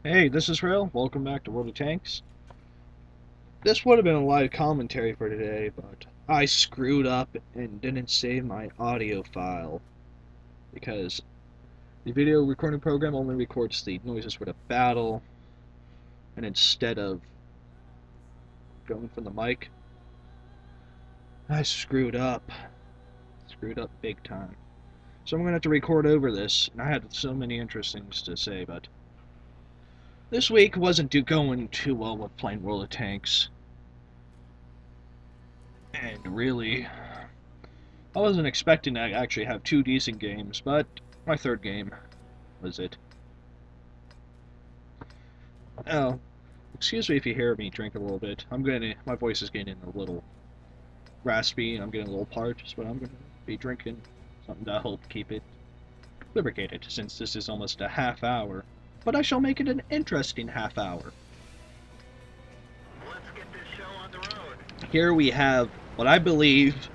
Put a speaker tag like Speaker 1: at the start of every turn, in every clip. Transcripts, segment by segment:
Speaker 1: Hey, this is Real. Welcome back to World of Tanks. This would have been a live commentary for today, but I screwed up and didn't save my audio file because the video recording program only records the noises for the battle, and instead of going from the mic, I screwed up. Screwed up big time. So I'm going to have to record over this, and I had so many interesting things to say, but this week wasn't going too well with playing World of Tanks. And really, I wasn't expecting to actually have two decent games, but my third game was it. Oh, excuse me if you hear me drink a little bit. My voice is getting a little raspy, and I'm getting a little parched, but I'm gonna be drinking something to help keep it lubricated, since this is almost a half hour. But I shall make it an interesting half hour.
Speaker 2: Let's get this show on the road.
Speaker 1: Here we have what I believe.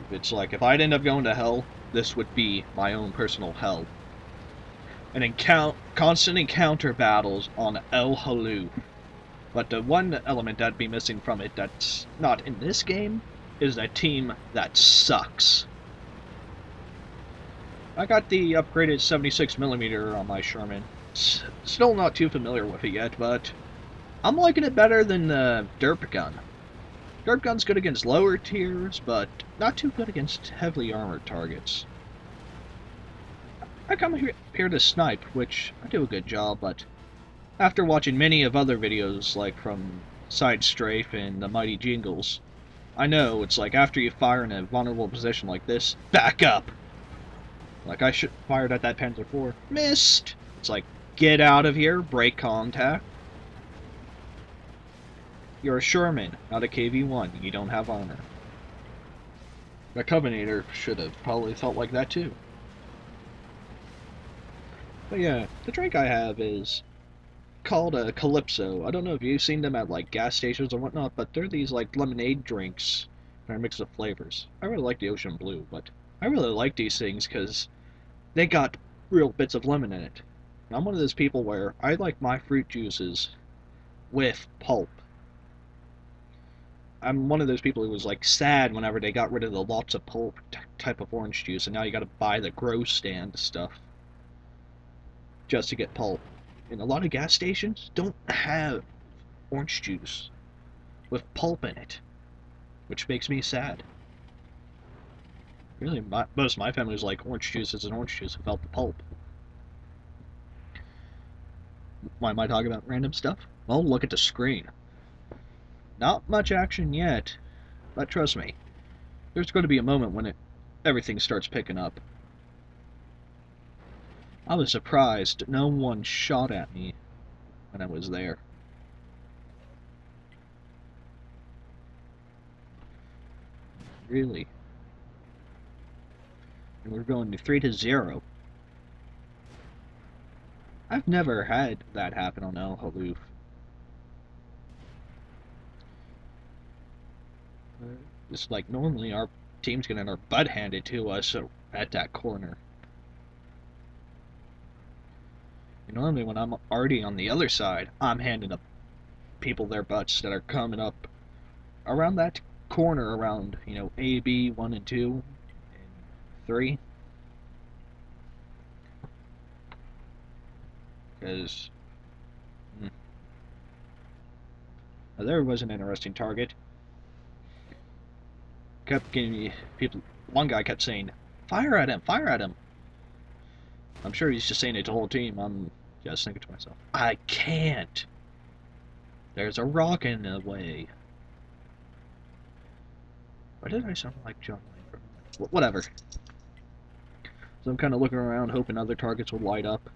Speaker 1: It's like if I'd end up going to hell, this would be my own personal hell. Constant encounter battles on El Haluf. But the one element that'd be missing from it that's not in this game is a team that sucks. I got the upgraded 76mm on my Sherman. Still not too familiar with it yet, but I'm liking it better than the derp gun. Derp gun's good against lower tiers, but not too good against heavily armored targets. I come here to snipe, which I do a good job, but after watching many of other videos, like from Side Strafe and the Mighty Jingles, I know it's like after you fire in a vulnerable position like this, back up! Like I fired at that Panzer IV, missed! It's like, get out of here, break contact. You're a Sherman, not a KV-1. You don't have armor. The Covenanter should have probably felt like that too. But yeah, the drink I have is called a Calypso. I don't know if you've seen them at like gas stations or whatnot, but they're these like lemonade drinks that are mixed with flavors. I really like the Ocean Blue, but I really like these things because they got real bits of lemon in it. And I'm one of those people where I like my fruit juices with pulp. I'm one of those people who was like sad whenever they got rid of the lots of pulp type of orange juice, and now you got to buy the grow stand stuff just to get pulp. And a lot of gas stations don't have orange juice with pulp in it, which makes me sad. Really, most of my family was like, orange juice is an orange juice without the pulp. Why am I talking about random stuff? Well, look at the screen. Not much action yet, but trust me, there's going to be a moment when everything starts picking up. I was surprised no one shot at me when I was there. Really. And we're going to 3-0. I've never had that happen on El Haluf. It's like normally our team's getting our butt handed to us at that corner. And normally when I'm already on the other side, I'm handing up people their butts that are coming up around that corner around, A, B, 1 and 2 and 3. Because there was an interesting target. Kept getting me people. One guy kept saying, "Fire at him! Fire at him!" I'm sure he's just saying it to the whole team. I'm just thinking to myself, I can't. There's a rock in the way. Why did I sound like John Wayne? Whatever. So I'm kind of looking around, hoping other targets would light up.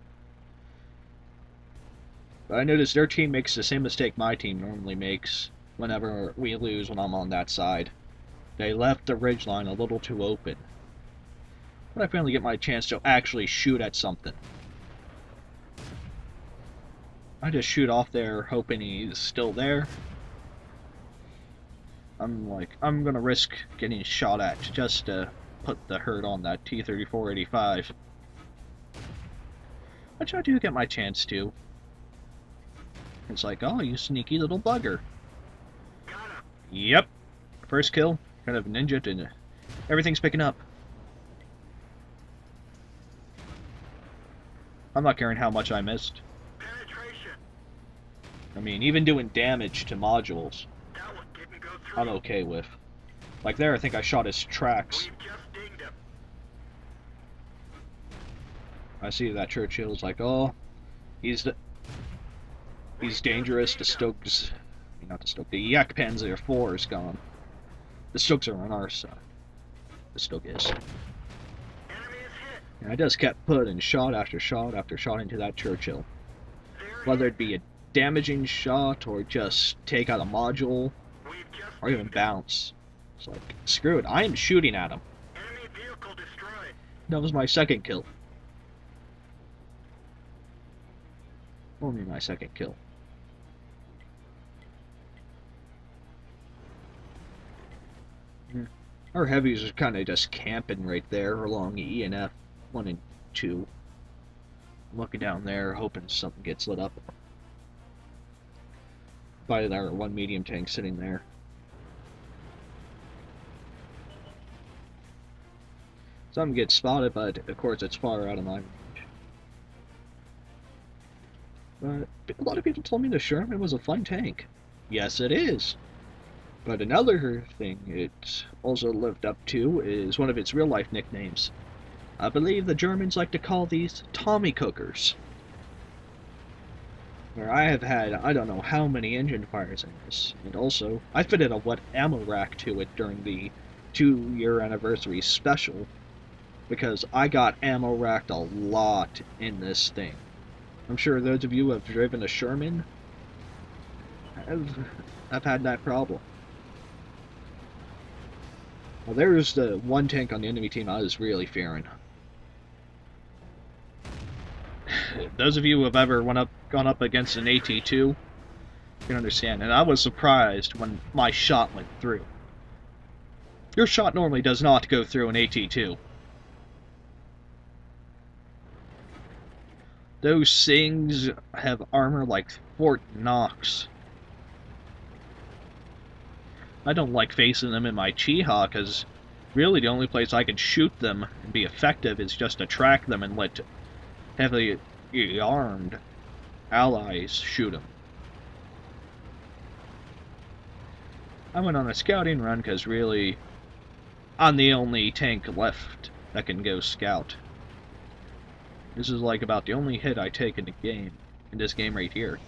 Speaker 1: But I noticed their team makes the same mistake my team normally makes whenever we lose when I'm on that side. They left the ridgeline a little too open. When I finally get my chance to actually shoot at something, I just shoot off there hoping he's still there. I'm gonna risk getting shot at just to put the hurt on that T-34-85. Which I do get my chance to. It's like, oh, you sneaky little bugger.
Speaker 2: Got him.
Speaker 1: Yep. First kill, kind of ninja, and everything's picking up. I'm not caring how much I missed.
Speaker 2: Penetration.
Speaker 1: I mean, even doing damage to modules,
Speaker 2: That one didn't go through.
Speaker 1: I'm okay with. Like there, I think I shot his tracks.
Speaker 2: We've just dinged him.
Speaker 1: I see that Churchill's like, oh, he's dangerous. The Stokes, not the Stoke, the Yak Panzer 4 is gone. The Stokes are on our side. The Stoke is.
Speaker 2: Enemy is hit.
Speaker 1: And I just kept putting shot after shot after shot into that Churchill.
Speaker 2: There
Speaker 1: Whether
Speaker 2: he
Speaker 1: it be a damaging shot or just take out a module
Speaker 2: is. We've just
Speaker 1: or even
Speaker 2: dinged him.
Speaker 1: bounce. It's like, screw it, I am shooting at him.
Speaker 2: Enemy vehicle destroyed.
Speaker 1: That was my second kill. Only my second kill. Our heavies are kind of just camping right there along E and F 1 and 2. I'm looking down there, hoping something gets lit up. By our one medium tank sitting there. Something gets spotted, but of course it's far out of my range. But a lot of people told me the Sherman was a fun tank. Yes, it is. But another thing it also lived up to is one of its real-life nicknames. I believe the Germans like to call these Tommy Cookers. Where I have had, I don't know how many engine fires in this. And also, I fitted a wet ammo rack to it during the 2-year anniversary special. Because I got ammo racked a lot in this thing. I'm sure those of you who have driven a Sherman have had that problem. Well, there's the one tank on the enemy team I was really fearing. Those of you who have ever gone up against an AT-2 can understand, and I was surprised when my shot went through. Your shot normally does not go through an AT-2. Those things have armor like Fort Knox. I don't like facing them in my Chiha, because really the only place I can shoot them and be effective is just to track them and let heavily armed allies shoot them. I went on a scouting run because really I'm the only tank left that can go scout. This is like about the only hit I take in the game, in this game right here.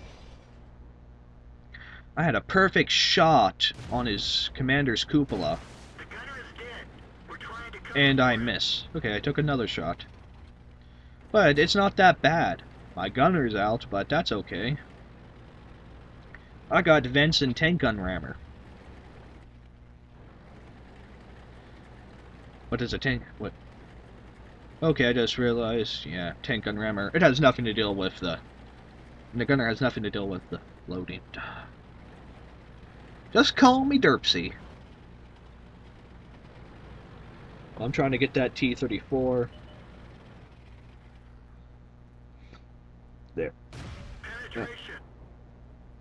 Speaker 1: I had a perfect shot on his commander's cupola,
Speaker 2: The gunner is dead. We're trying to go.
Speaker 1: and I miss. Okay, I took another shot. But it's not that bad. My gunner's out, but that's okay. I got vents and tank gun rammer. What is a tank? What? Okay, I just realized, yeah, tank gun rammer. It has nothing to deal with the gunner has nothing to deal with the loading. Just call me Derpsy. Well, I'm trying to get that T-34. There.
Speaker 2: Penetration.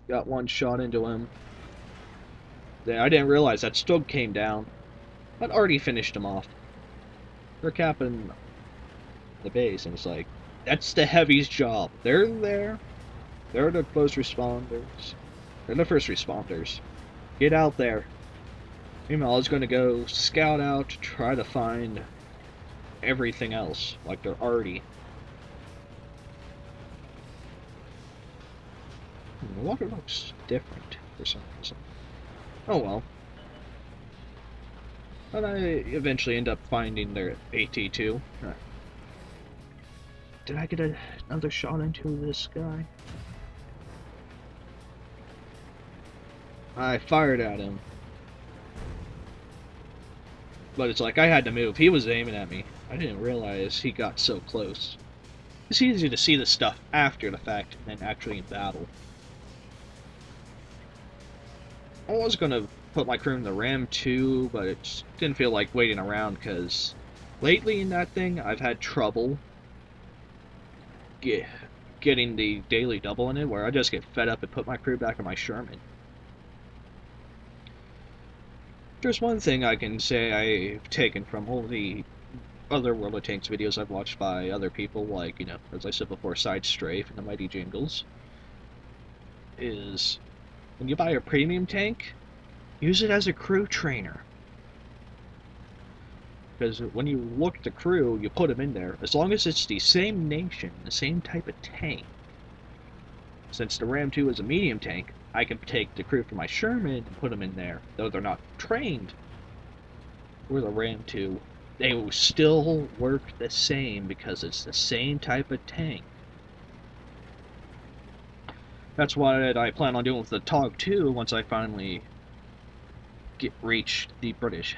Speaker 1: Got one shot into him. Then I didn't realize that Stug came down. I'd already finished him off. They're capping the base, and it's like, that's the heavy's job. They're there. They're the close responders. They're the first responders. Get out there. Meanwhile, I was going to go scout out, try to find everything else, like they're already. The water looks different for some reason. Oh well. But I eventually end up finding their AT-2. Did I get another shot into this guy? I fired at him. But it's like I had to move. He was aiming at me. I didn't realize he got so close. It's easy to see this stuff after the fact than actually in battle. I was going to put my crew in the Ram too, but it just didn't feel like waiting around because lately in that thing I've had trouble get, getting the daily double in it, where I just get fed up and put my crew back in my Sherman. There's one thing I can say I've taken from all the other World of Tanks videos I've watched by other people, like, as I said before, Side Strafe and the Mighty Jingles, is when you buy a premium tank, use it as a crew trainer. Because when you look at the crew, you put them in there. As long as it's the same nation, the same type of tank. Since the Ram 2 is a medium tank, I can take the crew from my Sherman and put them in there. Though they're not trained for the Ram 2, they will still work the same because it's the same type of tank. That's what I plan on doing with the TOG 2 once I finally reach the British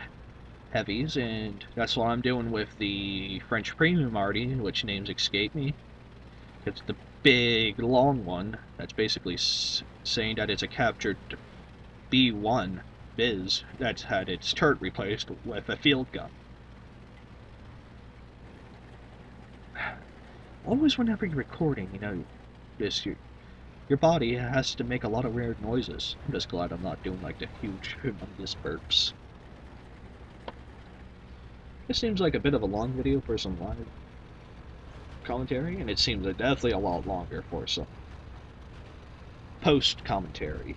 Speaker 1: heavies, and that's what I'm doing with the French Premium Arty, which names escape me. It's the big, long one that's basically saying that it's a captured B1 Biz that's had its turret replaced with a field gun. Always whenever you're recording, your body has to make a lot of weird noises. I'm just glad I'm not doing like the huge, humongous burps. This seems like a bit of a long video for some live commentary, and it seems definitely a lot longer for some post commentary.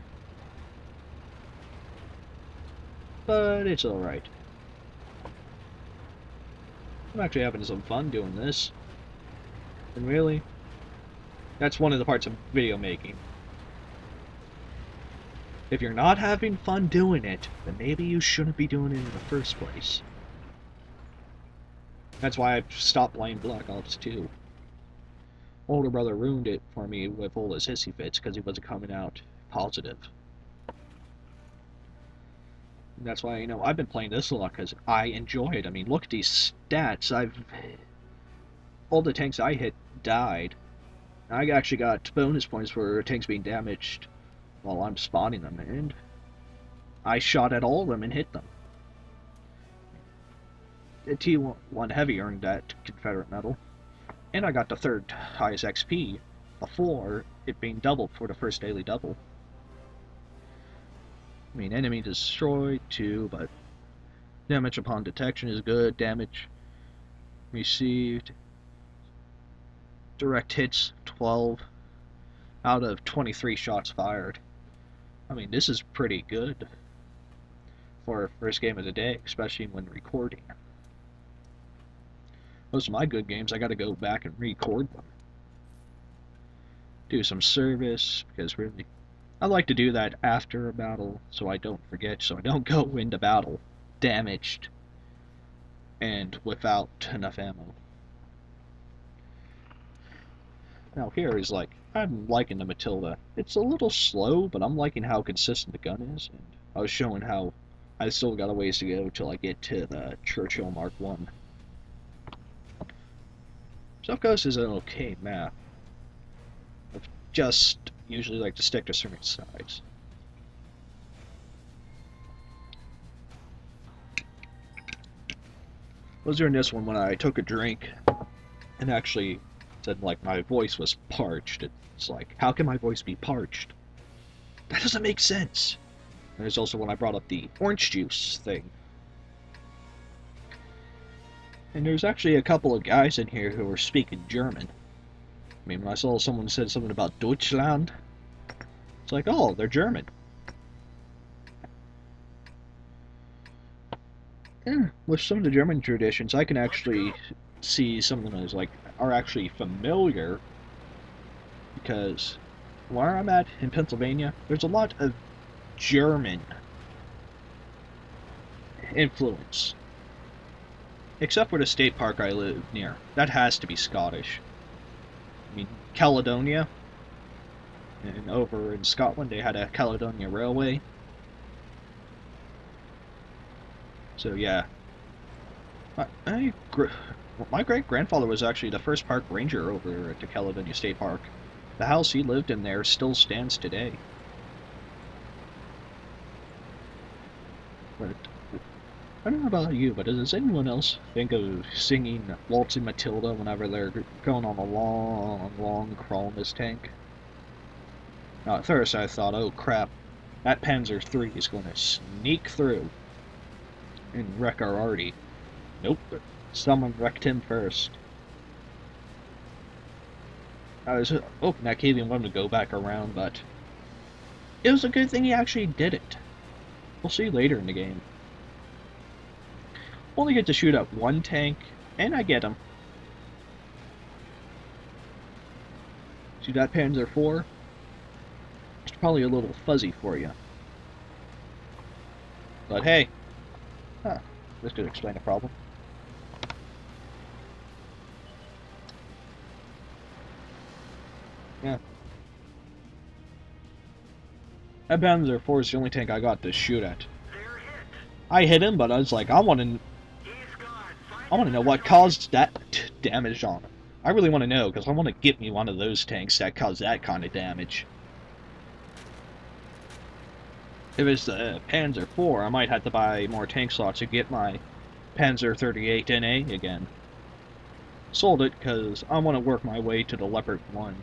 Speaker 1: But it's alright. I'm actually having some fun doing this. And really, that's one of the parts of video making. If you're not having fun doing it, then maybe you shouldn't be doing it in the first place. That's why I stopped playing Black Ops 2. Older brother ruined it for me with all his hissy fits because he wasn't coming out positive. And that's why, I've been playing this a lot because I enjoy it. I mean, look at these stats. All the tanks I hit died. I actually got bonus points for tanks being damaged while I'm spawning them, and I shot at all of them and hit them. The T1 Heavy earned that Confederate medal, and I got the third highest XP before it being doubled for the first daily double. I mean, enemy destroyed too, but damage upon detection is good. Damage received, direct hits 12 out of 23 shots fired. I mean, this is pretty good for first game of the day, especially when recording. Most of my good games, I gotta go back and record them. Do some service, because really, I like to do that after a battle, so I don't forget, so I don't go into battle damaged and without enough ammo. Now here is like, I'm liking the Matilda. It's a little slow, but I'm liking how consistent the gun is, and I was showing how I still got a ways to go till I get to the Churchill Mark 1. South Coast is an okay map. I just usually like to stick to certain sides. I was doing this one when I took a drink and actually said like my voice was parched. It's like, how can my voice be parched? That doesn't make sense. And there's also when I brought up the orange juice thing. And there's actually a couple of guys in here who were speaking German. I mean, when I saw someone said something about Deutschland, it's like, oh, they're German. Yeah, with some of the German traditions, I can actually see some of them as like are actually familiar, because where I'm at in Pennsylvania, there's a lot of German influence. Except for the state park I live near. That has to be Scottish. I mean, Caledonia, and over in Scotland they had a Caledonia Railway. So yeah, my great-grandfather was actually the first park ranger over at the Caledonia State Park. The house he lived in there still stands today. But I don't know about you, but does anyone else think of singing Waltzing Matilda whenever they're going on a long, long crawl in this tank? Now, at first I thought, oh crap, that Panzer III is going to sneak through and wreck our arty. Nope, someone wrecked him first. I was hoping that KV-1 would go back around, but it was a good thing he actually did it. We'll see later in the game. Only get to shoot at one tank, and I get him. See that Panzer IV? It's probably a little fuzzy for you. But hey, this could explain the problem. Yeah. That Panzer IV is the only tank I got to shoot at. I hit him, but I was like, I want to know what caused that damage on him. I really want to know, because I want to get me one of those tanks that caused that kind of damage. If it's the Panzer IV, I might have to buy more tank slots to get my Panzer 38 NA again. Sold it because I want to work my way to the Leopard 1.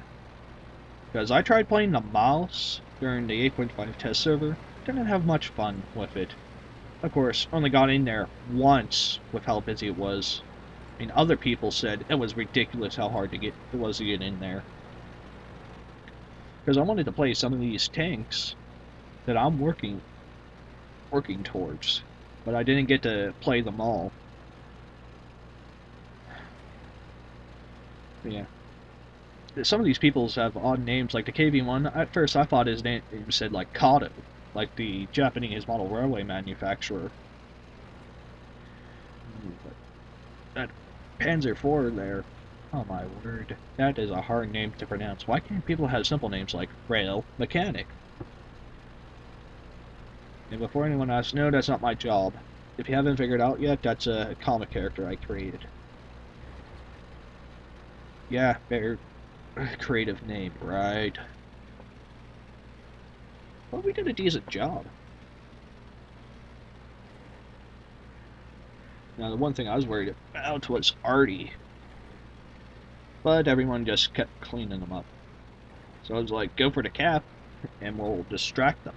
Speaker 1: Because I tried playing the mouse during the 8.5 test server, didn't have much fun with it. Of course, only got in there once with how busy it was. I mean, other people said it was ridiculous how hard it was to get in there. Because I wanted to play some of these tanks that I'm working towards, but I didn't get to play them all. But yeah. Some of these peoples have odd names, like the KV-1. At first I thought his name said like Kato, like the Japanese model railway manufacturer. But that Panzer IV there, oh my word, that is a hard name to pronounce. Why can't people have simple names like Rail Mechanic? And before anyone asks, no, that's not my job. If you haven't figured out yet, that's a comic character I created. Yeah, very creative name, right? Well, we did a decent job. Now, the one thing I was worried about was arty. But everyone just kept cleaning them up. So I was like, go for the cap, and we'll distract them.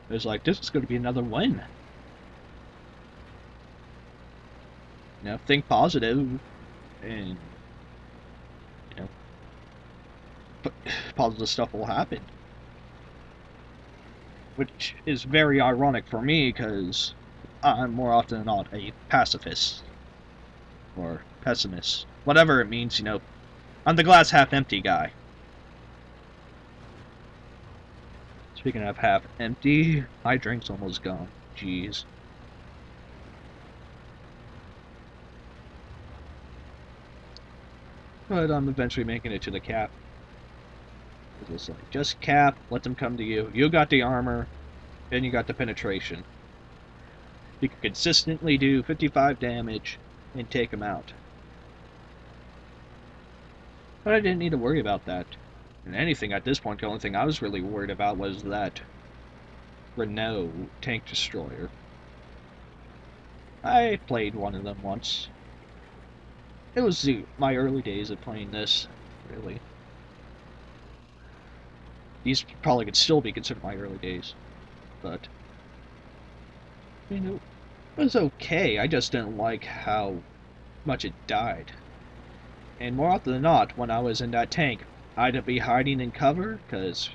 Speaker 1: It was like, this is going to be another win. You know, think positive, and, you know, positive stuff will happen. Which is very ironic for me, because I'm more often than not a pacifist. Or pessimist. Whatever it means, you know. I'm the glass half empty guy. Speaking of half empty, my drink's almost gone. Jeez. But I'm eventually making it to the cap. It's like, just cap, let them come to you. You got the armor, and you got the penetration. You can consistently do 55 damage and take them out. But I didn't need to worry about that. And anything at this point, the only thing I was really worried about was that Renault tank destroyer. I played one of them once. It was my early days of playing this, really. These probably could still be considered my early days, but, you know, it was okay. I just didn't like how much it died. And more often than not, when I was in that tank, I'd be hiding in cover, because,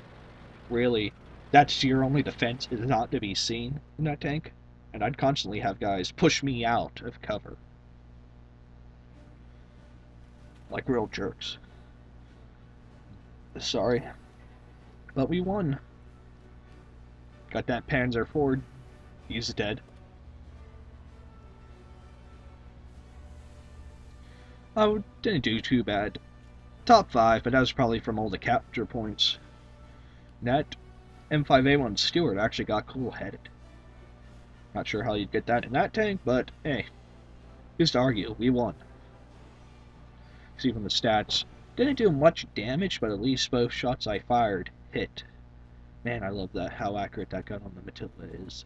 Speaker 1: really, that's your only defense, is not to be seen in that tank. And I'd constantly have guys push me out of cover. Like real jerks. Sorry. But we won. Got that Panzer IV. He's dead. Oh, didn't do too bad. Top 5, but that was probably from all the capture points. That M5A1 Stewart actually got cool-headed. Not sure how you'd get that in that tank, but hey, who's to argue? We won. See from the stats, didn't do much damage, but at least both shots I fired hit. Man, I love that, how accurate that gun on the Matilda is.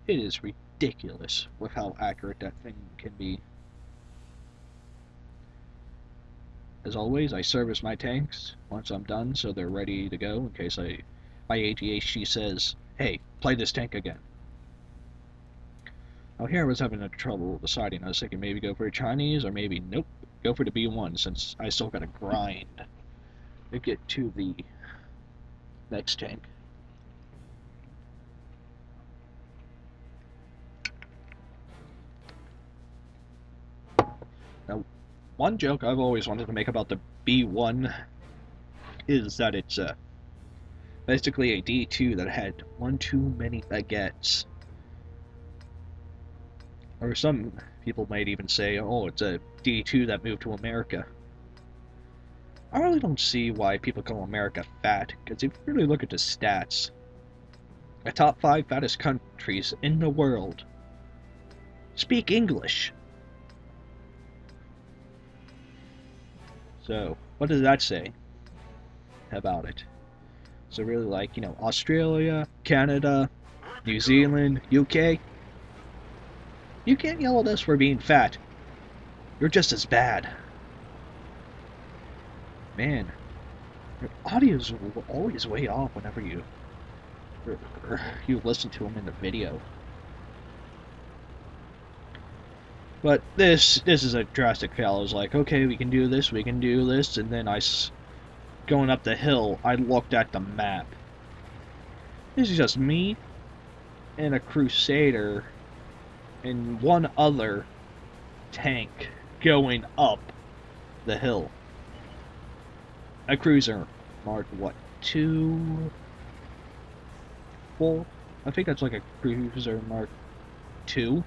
Speaker 1: It is ridiculous with how accurate that thing can be. As always, I service my tanks once I'm done so they're ready to go in case my ADHD says, hey, play this tank again. Now here I was having trouble deciding. I was thinking maybe go for a Chinese or maybe nope, go for the B1 since I still gotta grind to get to the next tank. Now, one joke I've always wanted to make about the B1 is that it's basically a D2 that had one too many baguettes. Or some people might even say, oh, it's a D2 that moved to America. I really don't see why people call America fat, because if you really look at the stats, the top 5 fattest countries in the world speak English. So, what does that say about it? So really like, Australia, Canada, New Zealand, UK? You can't yell at us for being fat. You're just as bad. Man, your audios will always way off whenever you listen to them in the video. But this is a drastic fail. I was like, okay, we can do this, and then going up the hill, I looked at the map. This is just me and a Crusader and one other tank going up the hill. A cruiser marked what, 2, 4? I think that's like a cruiser mark 2.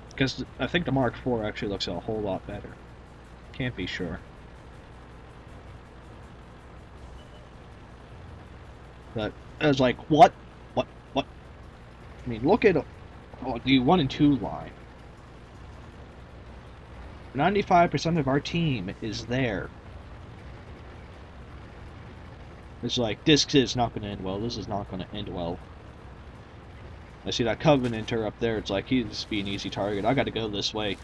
Speaker 1: Because I think the Mark 4 actually looks a whole lot better. Can't be sure. But I was like, what? I mean, look at the 1 and 2 line. 95% of our team is there. It's like, this is not going to end well. This is not going to end well. I see that Covenanter up there. It's like, he's be an easy target. I got to go this way.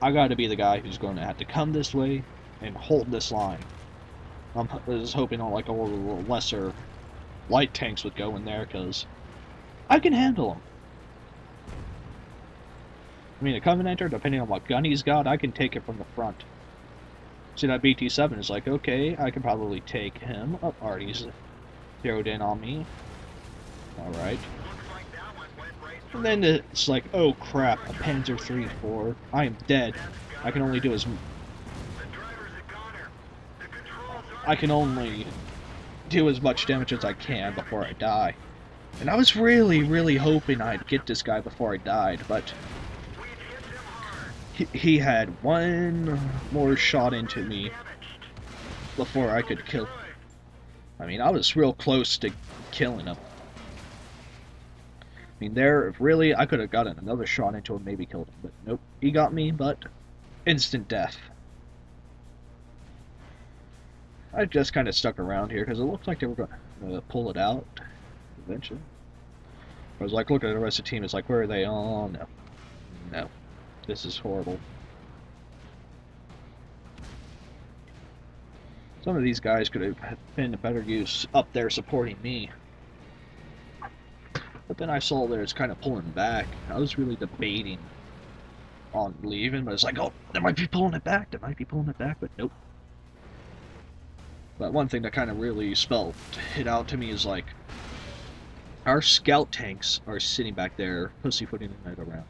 Speaker 1: I got to be the guy who's going to have to come this way and hold this line. I'm just hoping on like all the lesser light tanks would go in there because I can handle them. I mean, a Covenanter, depending on what gun he's got, I can take it from the front. See, that BT-7 is like, okay, I can probably take him. Oh, already zeroed in on me. Alright. And then it's like, oh crap, a Panzer III-4. I am dead. I can only do as much damage as I can before I die. And I was really, really hoping I'd get this guy before I died, but he had one more shot into me before I could kill. I mean, I was real close to killing him. I mean, really, I could have gotten another shot into him, maybe killed him, but nope, he got me, but instant death. I just kind of stuck around here, because it looked like they were going to pull it out, eventually. I was like, looking at the rest of the team, it's like, where are they? Oh, no. No. This is horrible. Some of these guys could have been a better use up there supporting me. But then I saw that it's kind of pulling back. I was really debating on leaving, but it's like, oh, they might be pulling it back, but nope. But one thing that kind of really hit out to me is like, our scout tanks are sitting back there, pussyfooting the night around.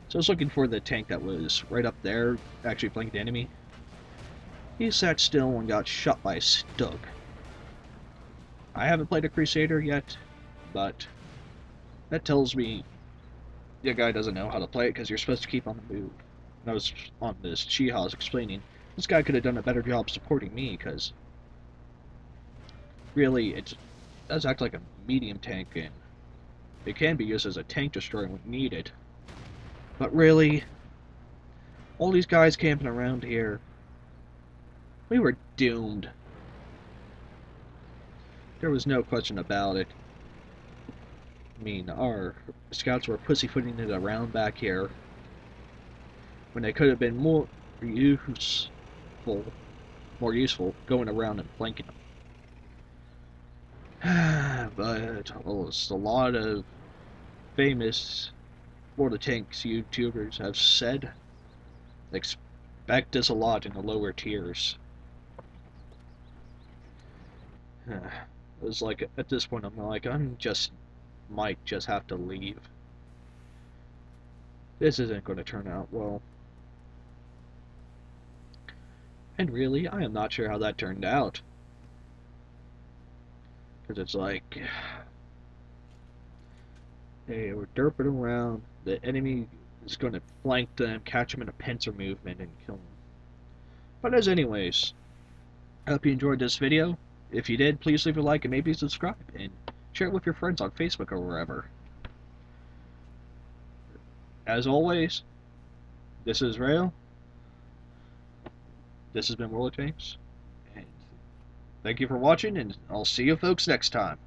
Speaker 1: So I was looking for the tank that was right up there, actually flanking the enemy. He sat still and got shot by a Stug. I haven't played a Crusader yet, but that tells me the guy doesn't know how to play it because you're supposed to keep on the move. And I was on this Chiha's explaining, this guy could have done a better job supporting me because really it does act like a medium tank and it can be used as a tank destroyer when needed. But really, all these guys camping around here, we were doomed. There was no question about it. I mean, our scouts were pussyfooting it around back here when they could have been useful, more useful going around and flanking them. But a lot of famous World of Tanks YouTubers have said, expect us a lot in the lower tiers. It was like at this point might just have to leave. This isn't going to turn out well. And really, I am not sure how that turned out. Because it's like, hey, we're derping around. The enemy is going to flank them, catch them in a pincer movement, and kill them. But as anyways, I hope you enjoyed this video. If you did, please leave a like and maybe subscribe. And share it with your friends on Facebook or wherever. As always, this is Rail. This has been World of Tanks. And thank you for watching, and I'll see you folks next time.